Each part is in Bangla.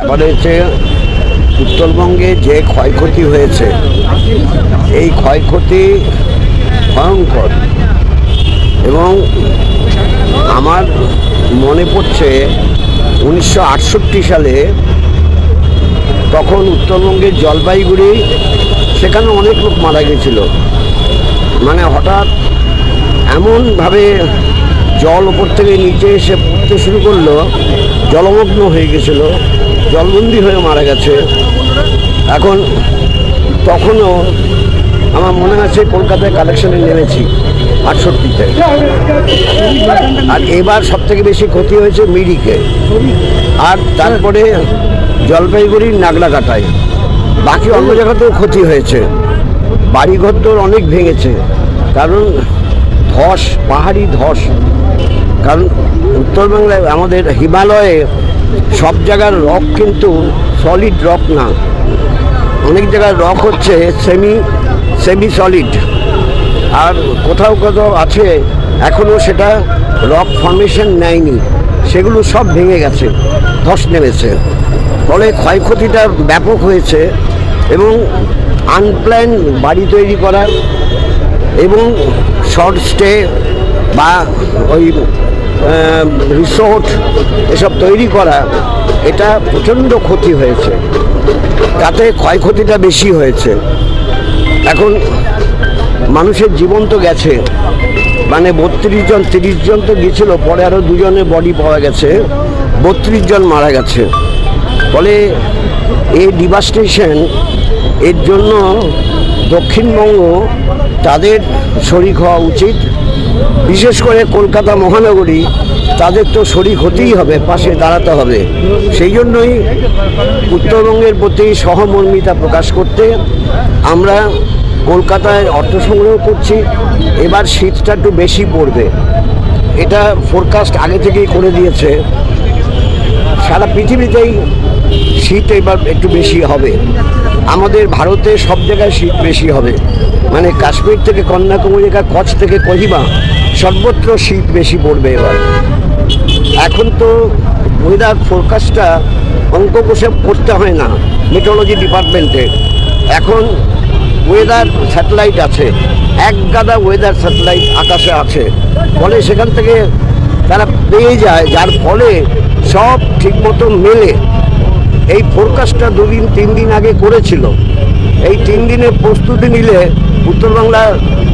এবারে হচ্ছে উত্তরবঙ্গে যে ক্ষয়ক্ষতি হয়েছে, এই ক্ষয়ক্ষতি ভয়ঙ্কর। এবং আমার মনে পড়ছে 1968 সালে, তখন উত্তরবঙ্গের জলপাইগুড়ি, সেখানে অনেক লোক মারা গেছিল। মানে হঠাৎ এমনভাবে জল ওপর থেকে নিচে এসে পড়তে শুরু করলো, জলমগ্ন হয়ে গেছিলো, জলবন্দি হয়ে মারা গেছে। এখন তখনও আমার মনে আছে কলকাতায় কালেকশনে নেমেছি 68-তে। আর এবার সবথেকে বেশি ক্ষতি হয়েছে মিরিকে, আর তারপরে জলপাইগুড়ির নাগলাকাটায়। বাকি অন্য জায়গাতেও ক্ষতি হয়েছে, বাড়িঘর তো অনেক ভেঙেছে, কারণ ধস, পাহাড়ি ধস। কারণ উত্তরবাংলায় আমাদের হিমালয়ে সব জায়গার রক কিন্তু সলিড রক না, অনেক জায়গার রক হচ্ছে সেমি সলিড, আর কোথাও কোথাও আছে এখনও সেটা রক ফর্মেশন নেয়নি, সেগুলো সব ভেঙে গেছে, ধস নেমেছে। ফলে ক্ষয়ক্ষতিটা ব্যাপক হয়েছে। এবং আনপ্ল্যান বাড়ি তৈরি করা এবং শর্ট স্টে বা ওই রিসোর্ট এসব তৈরি করা, এটা প্রচণ্ড ক্ষতি হয়েছে, তাতে ক্ষয়ক্ষতিটা বেশি হয়েছে। এখন মানুষের জীবন তো গেছে, মানে 32 জন 30 জন তো গিয়েছিল, পরে আরও 2 জনের বডি পাওয়া গেছে, 32 জন মারা গেছে। ফলে এই ডিভাস্টেশন, এর জন্য দক্ষিণবঙ্গ তাদের শরিক হওয়া উচিত। বিশেষ করে কলকাতা মহানগরী, তাদের তো শরিক হতেই হবে, পাশে দাঁড়াতে হবে। সেই জন্যই উত্তরবঙ্গের প্রতি সহমর্মিতা প্রকাশ করতে আমরা কলকাতায় অর্থ সংগ্রহ করছি। এবার শীতটা একটু বেশি পড়বে, এটা ফোরকাস্ট আগে থেকেই করে দিয়েছে। সারা পৃথিবীতেই শীত এবার একটু বেশি হবে, আমাদের ভারতে সব জায়গায় শীত বেশি হবে। মানে কাশ্মীর থেকে কন্যাকুমারী, কচ্ছ থেকে কোহিমা, সর্বত্র শীত বেশি পড়বে এবার। এখন তো ওয়েদার ফোরকাস্টটা অঙ্ক কষে করতে হয় না মেট্রোলজি ডিপার্টমেন্টে, এখন ওয়েদার স্যাটেলাইট আছে, এক গাদা ওয়েদার স্যাটেলাইট আকাশে আছে। ফলে সেখান থেকে তারা পেয়ে যায়, যার ফলে সব ঠিকমতো মেলে। এই ফোরকাস্টটা 2-3 দিন আগে করেছিল, এই 3 দিনের প্রস্তুতি নিলে উত্তরবাংলার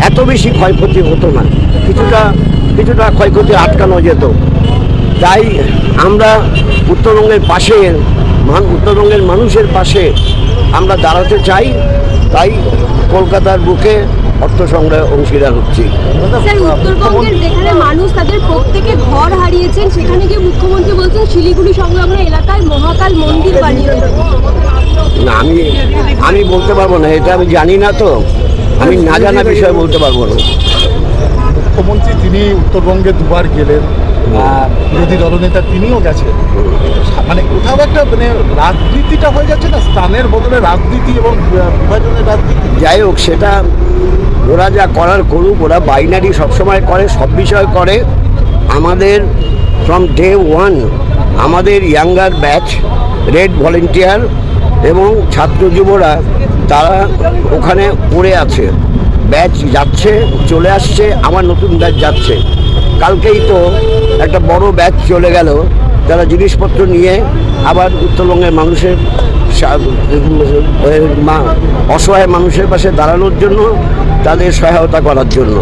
এত বেশি ক্ষয়ক্ষতি হতো না, কিছুটা ক্ষয়ক্ষতি আটকানো যেত। তাই আমরা উত্তরবঙ্গের মানুষের পাশে আমরা দাঁড়াতে চাই। তাই কলকাতার বুকে অর্থ সংগ্রহে অংশীদার হচ্ছি। স্যার, উত্তরবঙ্গের যেখানে মানুষ তাদের প্রত্যেকে ঘর হারিয়েছেন, সেখানে গিয়ে মুখ্যমন্ত্রী বলছেন শিলিগুড়ি সংলগ্ন এলাকায় মহাকাল মন্দির বানিয়ে দেবেন। না, আমি বলতে পারবো না, এটা আমি জানি না, তো আমি না জানা বিষয়ে বলতে পারবো না। মুখ্যমন্ত্রী তিনি উত্তরবঙ্গে দুবার গেলেন, বিরোধী দলনেতা তিনিও গেছেন। মানে কোথাও একটা মানে রাজনীতিটা হয়ে যাচ্ছে না, স্থানের বদলে রাজনীতি এবং বিভাজনের রাজনীতি। যাই হোক, সেটা ওরা যা করার করুক, ওরা বাইনারি সবসময় করে, সব বিষয় করে। আমাদের ফ্রম ডে 1 আমাদের ইয়াঙ্গার ব্যাচ, রেড ভলেন্টিয়ার এবং ছাত্র যুবরা, তারা ওখানে পড়ে আছে। ব্যাচ যাচ্ছে, চলে আসছে, আমার নতুন ব্যাচ যাচ্ছে। কালকেই তো একটা বড় ব্যাচ চলে গেল, তারা জিনিসপত্র নিয়ে আবার উত্তরবঙ্গের মানুষের অসহায় মানুষের পাশে দাঁড়ানোর জন্য, তাদের সহায়তা করার জন্য।